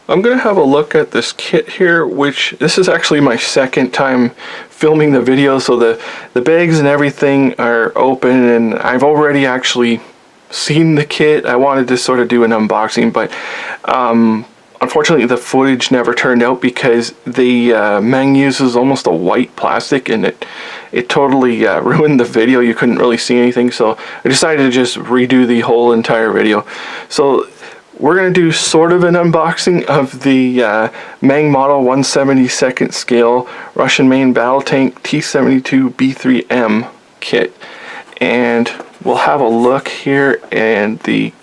I'm going to have a look at this kit here, which this is actually my second time filming the video, so the bags and everything are open, and I've already actually seen the kit. I wanted to sort of do an unboxing, but unfortunately the footage never turned out because the Meng uses almost a white plastic, and it totally ruined the video. You couldn't really see anything, so I decided to just redo the whole entire video. So we're going to do sort of an unboxing of the Meng model 1/72 scale Russian main battle tank T-72B3M kit. And we'll have a look here, and the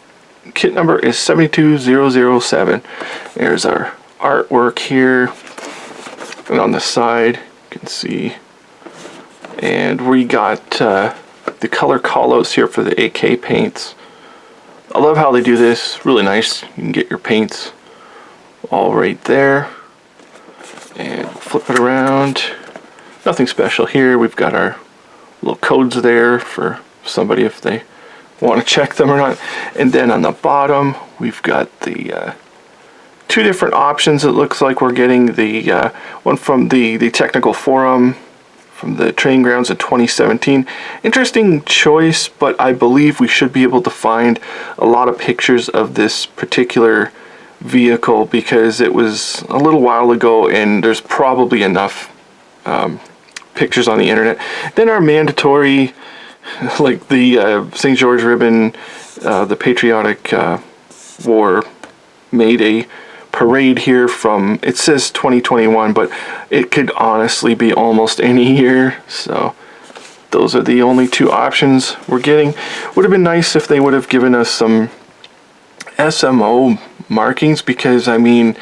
kit number is 72007. There's our artwork here, and on the side you can see. And we got the color callouts here for the AK paints. I love how they do this, really nice. You can get your paints all right there. And flip it around. Nothing special here. We've got our little codes there for somebody if they want to check them or not. And then on the bottom, we've got the two different options. It looks like we're getting the one from the technical forum from the training grounds in 2017. Interesting choice, but I believe we should be able to find a lot of pictures of this particular vehicle because it was a little while ago, and there's probably enough pictures on the internet. Then our mandatory, like the St. George ribbon, the patriotic war Mayday parade here from, it says 2021, but it could honestly be almost any year. So those are the only two options we're getting. Would have been nice if they would have given us some SMO markings, because I mean,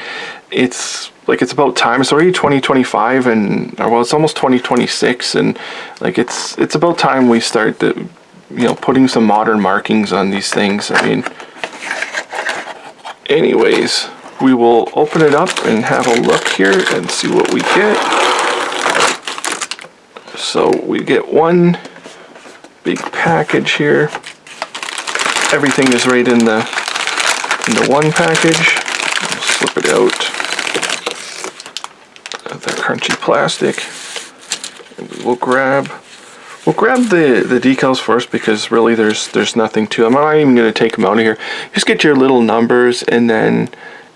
it's like, it's about time. It's already 2025, and well, it's almost 2026, and like it's about time we start the, putting some modern markings on these things. I mean, anyways, we will open it up and have a look here and see what we get. So we get one big package here. Everything is right in the one package. We'll slip it out of the crunchy plastic. And we'll grab the decals first, because really there's nothing to them. I'm not even going to take them out of here. Just get your little numbers, and then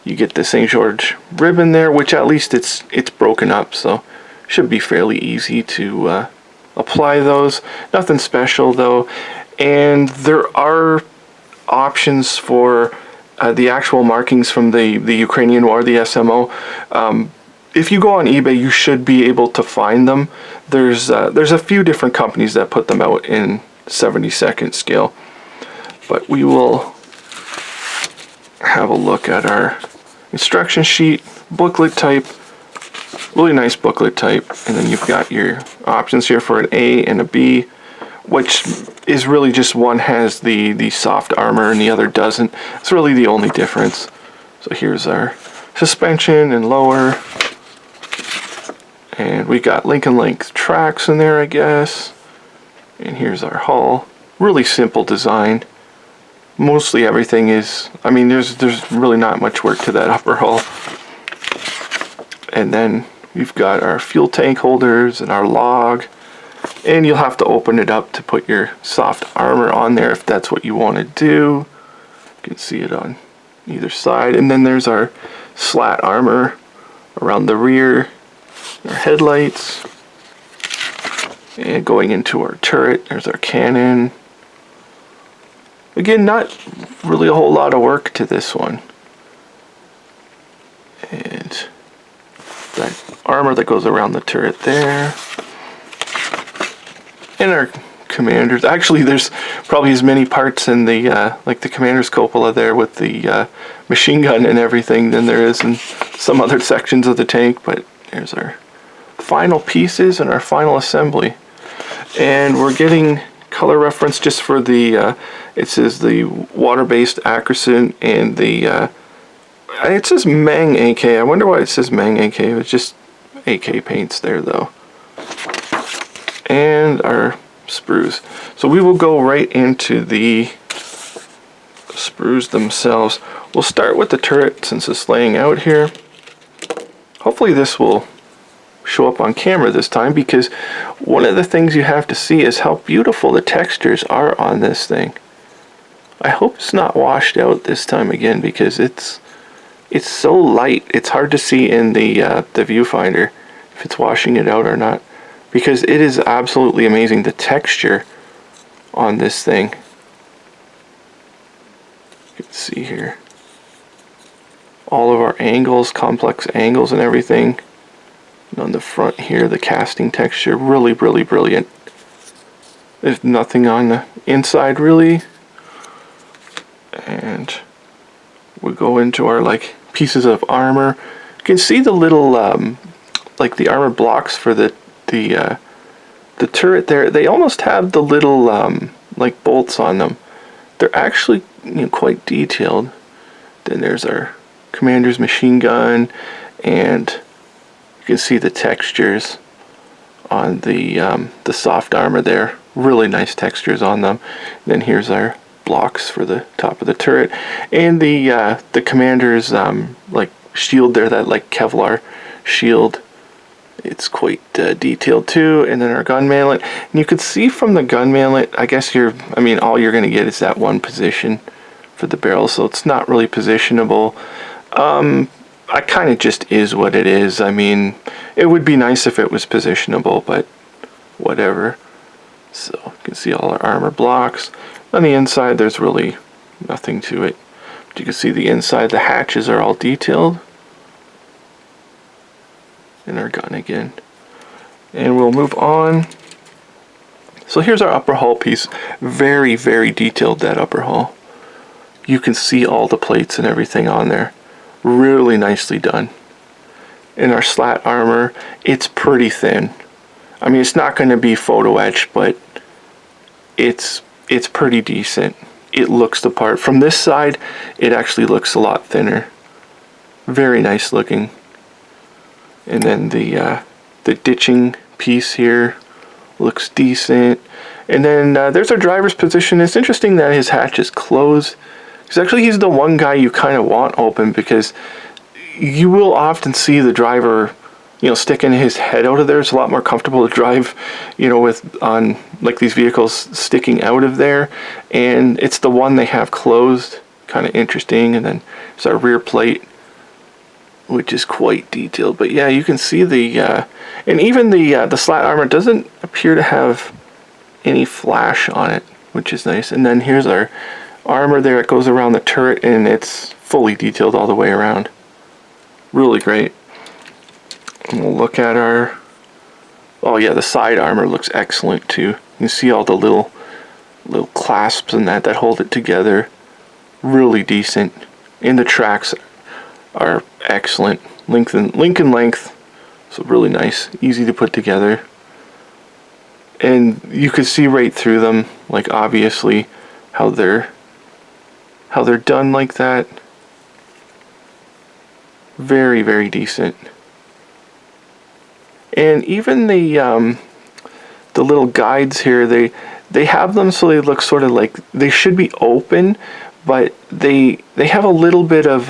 you get the St. George ribbon there, which at least it's broken up, so should be fairly easy to apply those. Nothing special though, and there are options for the actual markings from the Ukrainian war, the SMO. If you go on eBay, you should be able to find them. There's a few different companies that put them out in 72nd scale, but we will have a look at our instruction sheet, booklet type, really nice booklet type, and then you've got your options here for an A and a B, which is really just one has the soft armor and the other doesn't. It's really the only difference. So here's our suspension and lower, and we got Lincoln length tracks in there, I guess, and here's our hull. Really simple design. Mostly everything is, I mean, there's really not much work to that upper hull. And then we've got our fuel tank holders and our log, and you'll have to open it up to put your soft armor on there if that's what you want to do. You can see it on either side. And then there's our slat armor around the rear, our headlights, and going into our turret, there's our cannon. Again, not really a whole lot of work to this one. And that armor that goes around the turret there. And our commanders. Actually, there's probably as many parts in the, like the commander's cupola there with the machine gun and everything than there is in some other sections of the tank. But there's our final pieces and our final assembly. And we're getting color reference just for the, it says the water-based accuracy and the, it says Meng AK. I wonder why it says Meng AK. It's just AK paints there though. And our sprues. So we will go right into the sprues themselves. We'll start with the turret since it's laying out here. Hopefully this will show up on camera this time, because one of the things you have to see is how beautiful the textures are on this thing. I hope it's not washed out this time again, because it's so light. It's hard to see in the viewfinder if it's washing it out or not, because it is absolutely amazing, the texture on this thing. You can see here all of our angles, complex angles and everything. And on the front here, the casting texture, really, really brilliant. There's nothing on the inside really. And we go into our like pieces of armor. You can see the little like the armor blocks for the turret there. They almost have the little like bolts on them. They're actually, you know, quite detailed. Then there's our commander's machine gun, and you can see the textures on the soft armor there. Really nice textures on them. And then here's our blocks for the top of the turret, and the commander's like shield there, that like Kevlar shield. It's quite detailed too. And then our gun manlet, and you could see from the gun manlet, I guess all you're going to get is that one position for the barrel, so it's not really positionable. I kind of just is what it is. I mean, it would be nice if it was positionable, but whatever. So you can see all our armor blocks. On the inside, there's really nothing to it. But you can see the inside, the hatches are all detailed. And our gun again. And we'll move on. So here's our upper hull piece. Very, very detailed, that upper hull. You can see all the plates and everything on there. Really nicely done. And our slat armor, it's pretty thin. I mean, it's not going to be photo etched, but it's pretty decent. It looks the part. From this side, it actually looks a lot thinner. Very nice looking. And then the ditching piece here looks decent. And then there's our driver's position. It's interesting that his hatch is closed, because actually he's the one guy you kind of want open, because you will often see the driver, you know, sticking his head out of there. It's a lot more comfortable to drive, you know, with on like these vehicles sticking out of there, and it's the one they have closed. Kind of interesting. And then there's our rear plate, which is quite detailed. But yeah, you can see the and even the slat armor doesn't appear to have any flash on it, which is nice. And then here's our armor there. It goes around the turret, and it's fully detailed all the way around. Really great. And we'll look at our, oh yeah, the side armor looks excellent too. You can see all the little clasps and that hold it together. Really decent. And the tracks are excellent. Length and length. So really nice, easy to put together. And you can see right through them, like obviously how they're done like that. Very, very decent. And even the little guides here, they have them so they look sort of like they should be open, but they have a little bit of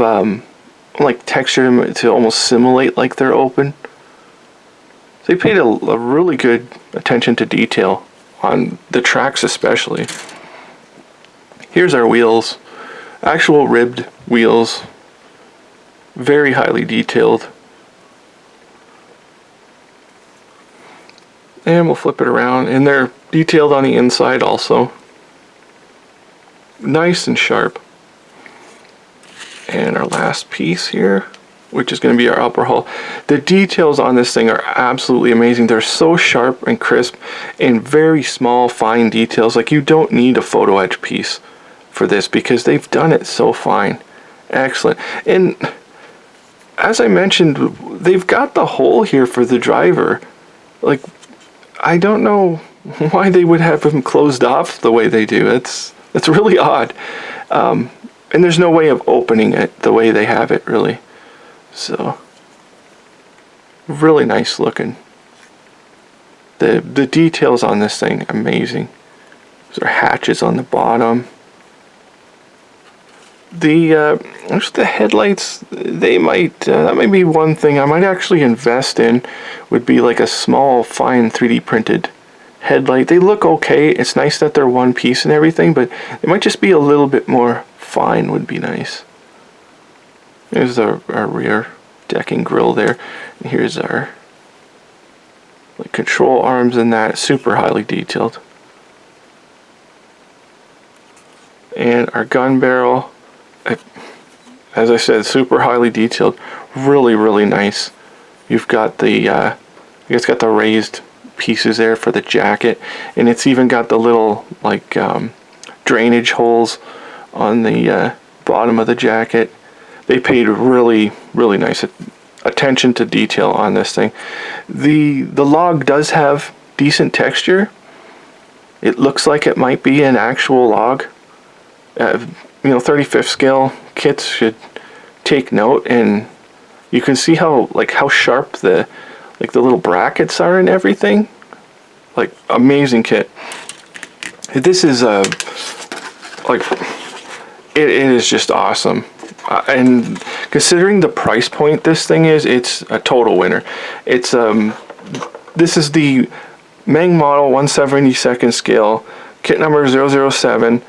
like texture to almost simulate like they're open. They paid a really good attention to detail on the tracks especially. Here's our wheels, actual ribbed wheels, very highly detailed. And we'll flip it around, and they're detailed on the inside also. Nice and sharp. And our last piece here, which is going to be our upper hull. The details on this thing are absolutely amazing. They're so sharp and crisp, and very small, fine details. Like, you don't need a photo etch piece for this, because they've done it so fine. Excellent. And as I mentioned, they've got the hole here for the driver. Like, I don't know why they would have him closed off the way they do. It's really odd. And there's no way of opening it the way they have it, really. So, really nice looking. The details on this thing, amazing. There's our hatches on the bottom. the headlights, they might that might be one thing I might actually invest in, would be like a small fine 3D printed headlight. They look okay. It's nice that they're one piece and everything, but it might just be a little bit more fine would be nice. There's our rear decking grill there. And here's our like control arms and that, super highly detailed. And our gun barrel, as I said, super highly detailed, really, really nice. You've got the, it's got the raised pieces there for the jacket, and it's even got the little like drainage holes on the bottom of the jacket. They paid really, really nice attention to detail on this thing. The log does have decent texture. It looks like it might be an actual log. You know, 35th scale kits should take note, and you can see how sharp the little brackets are and everything. Like, amazing kit. This is it is just awesome. And considering the price point this thing is, it's a total winner. It's this is the Meng model 1/72nd scale, kit number 007,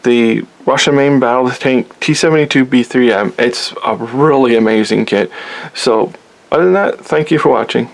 the Russian main battle tank T-72B3M. It's a really amazing kit. So other than that, thank you for watching.